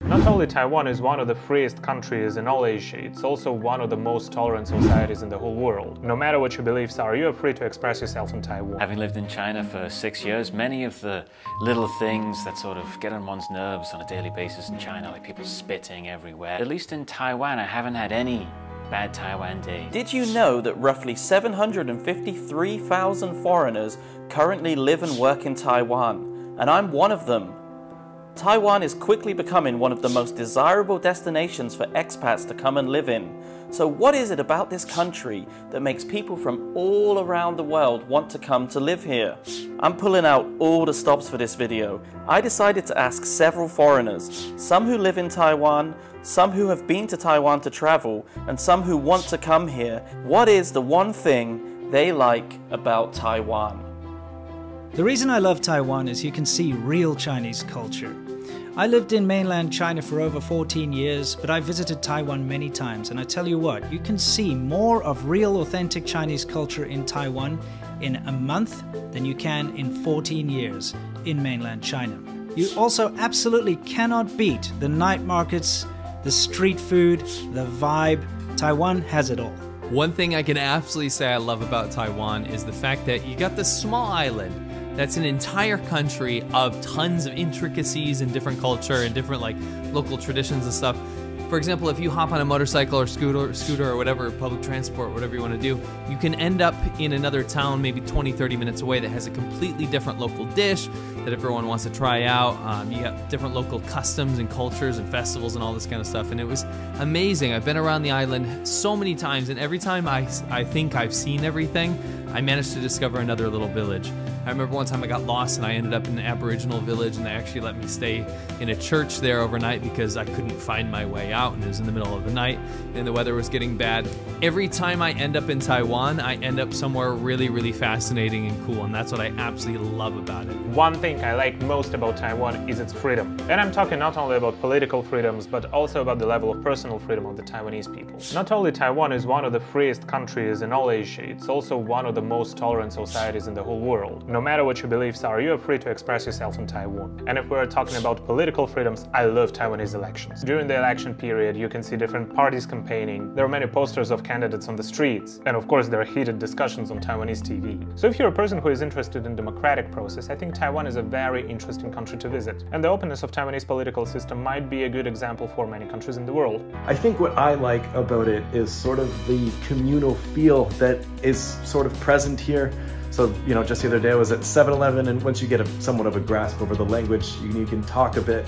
Not only Taiwan is one of the freest countries in all Asia, it's also one of the most tolerant societies in the whole world. No matter what your beliefs are, you are free to express yourself in Taiwan. Having lived in China for 6 years, many of the little things that sort of get on one's nerves on a daily basis in China, like people spitting everywhere, at least in Taiwan, I haven't had any bad Taiwan days. Did you know that roughly 753,000 foreigners currently live and work in Taiwan? And I'm one of them. Taiwan is quickly becoming one of the most desirable destinations for expats to come and live in. So what is it about this country that makes people from all around the world want to come to live here? I'm pulling out all the stops for this video. I decided to ask several foreigners, some who live in Taiwan, some who have been to Taiwan to travel, and some who want to come here. What is the one thing they like about Taiwan? The reason I love Taiwan is you can see real Chinese culture. I lived in mainland China for over 14 years, but I visited Taiwan many times, and I tell you what, you can see more of real authentic Chinese culture in Taiwan in a month than you can in 14 years in mainland China. You also absolutely cannot beat the night markets, the street food, the vibe. Taiwan has it all. One thing I can absolutely say I love about Taiwan is the fact that you got this small island that's an entire country of tons of intricacies and different culture and different like local traditions and stuff. For example, if you hop on a motorcycle or scooter or whatever, public transport, whatever you want to do, you can end up in another town maybe 20-30 minutes away that has a completely different local dish that everyone wants to try out. You have different local customs and cultures and festivals and all this kind of stuff, and it was amazing. I've been around the island so many times, and every time I think I've seen everything, I managed to discover another little village. I remember one time I got lost and I ended up in an Aboriginal village, and they actually let me stay in a church there overnight because I couldn't find my way out, and it was in the middle of the night and the weather was getting bad. Every time I end up in Taiwan, I end up somewhere really, really fascinating and cool, and that's what I absolutely love about it. One thing I like most about Taiwan is its freedom. And I'm talking not only about political freedoms, but also about the level of personal freedom of the Taiwanese people. Not only Taiwan is one of the freest countries in all Asia, it's also one of the most tolerant societies in the whole world. No matter what your beliefs are, you are free to express yourself in Taiwan. And if we're talking about political freedoms, I love Taiwanese elections. During the election period, you can see different parties campaigning. There are many posters of candidates on the streets. And of course, there are heated discussions on Taiwanese TV. So if you're a person who is interested in democratic process, I think Taiwan is a very interesting country to visit. And the openness of Taiwanese political system might be a good example for many countries in the world. I think what I like about it is sort of the communal feel that is sort of present here. So, you know, just the other day I was at 7-Eleven, and once you get somewhat of a grasp over the language, you can talk a bit.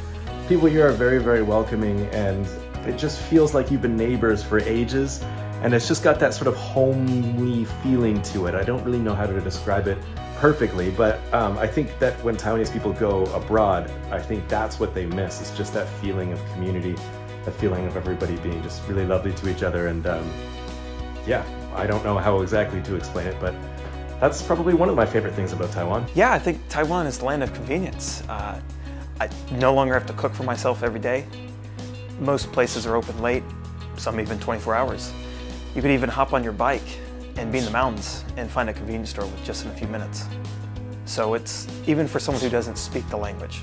People here are very, very welcoming, and it just feels like you've been neighbors for ages, and it's just got that sort of homely feeling to it. I don't really know how to describe it perfectly, but I think that when Taiwanese people go abroad, I think that's what they miss. It's just that feeling of community, that feeling of everybody being just really lovely to each other, and yeah, I don't know how exactly to explain it, but that's probably one of my favorite things about Taiwan. Yeah, I think Taiwan is the land of convenience. I no longer have to cook for myself every day. Most places are open late, some even 24 hours. You could even hop on your bike and be in the mountains and find a convenience store with just in a few minutes. So it's, even for someone who doesn't speak the language,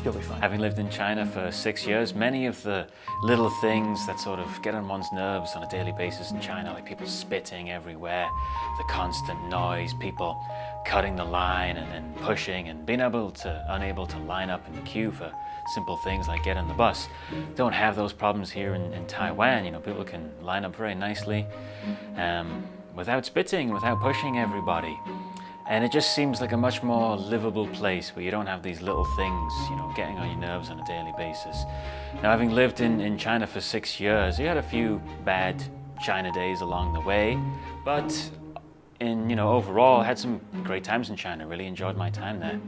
you'll be fine. Having lived in China for 6 years, many of the little things that sort of get on one's nerves on a daily basis in China, like people spitting everywhere, the constant noise, people cutting the line and pushing, and being unable to line up in the queue for simple things like getting the bus. Don't have those problems here in Taiwan. You know, people can line up very nicely without spitting, without pushing everybody. And it just seems like a much more livable place where you don't have these little things, you know, getting on your nerves on a daily basis. Now, having lived in China for 6 years, you had a few bad China days along the way, but overall, I had some great times in China, really enjoyed my time there.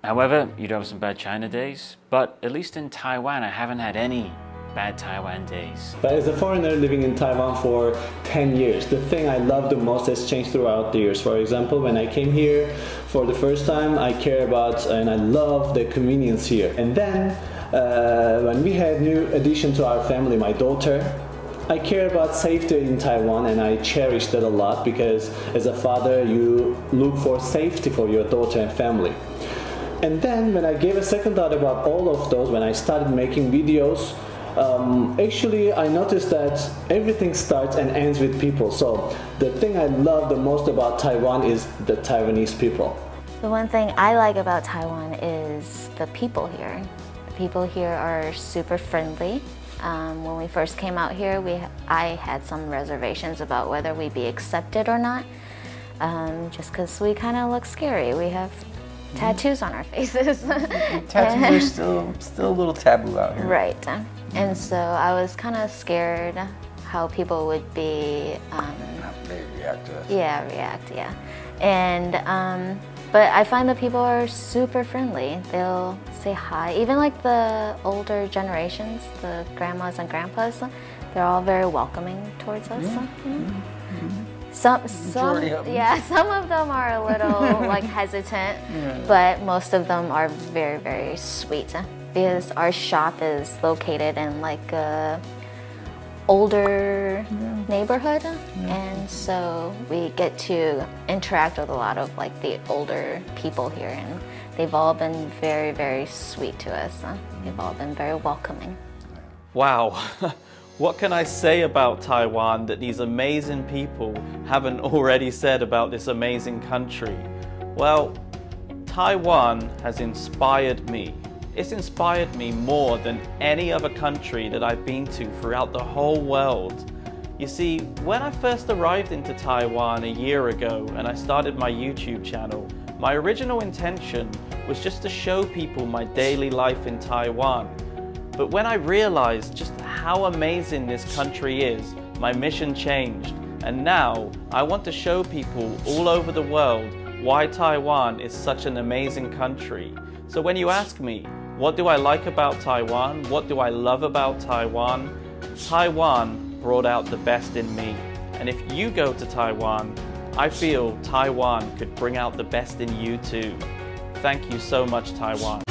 However, you do have some bad China days, but at least in Taiwan, I haven't had any bad Taiwan days. But as a foreigner living in Taiwan for 10 years, the thing I love the most has changed throughout the years. For example, when I came here for the first time, I care about and I love the convenience here. And then when we had new addition to our family, my daughter, I care about safety in Taiwan, and I cherish that a lot because as a father, you look for safety for your daughter and family. And then when I gave a second thought about all of those, when I started making videos, actually I noticed that everything starts and ends with people. So the thing I love the most about Taiwan is the Taiwanese people. The one thing I like about Taiwan is the people here. The people here are super friendly. When we first came out here, I had some reservations about whether we'd be accepted or not, just because we kind of look scary. We have tattoos on our faces. Tattoos are still a little taboo out here. Right. And so I was kind of scared how people would be... they react to us. Yeah, react, yeah. And, but I find that people are super friendly. They'll say hi. Even like the older generations, the grandmas and grandpas, they're all very welcoming towards us. Some of them are a little like hesitant, but most of them are very, very sweet. Because our shop is located in like a older neighborhood, and so we get to interact with a lot of like the older people here, and they've all been very, very sweet to us. They've all been very welcoming. Wow. What can I say about Taiwan that these amazing people haven't already said about this amazing country? Well, Taiwan has inspired me. It's inspired me more than any other country that I've been to throughout the whole world. You see, when I first arrived into Taiwan a year ago and I started my YouTube channel, my original intention was just to show people my daily life in Taiwan. But when I realized just how amazing this country is, my mission changed. And now I want to show people all over the world why Taiwan is such an amazing country. So when you ask me, what do I like about Taiwan? What do I love about Taiwan? Taiwan brought out the best in me. And if you go to Taiwan, I feel Taiwan could bring out the best in you too. Thank you so much, Taiwan.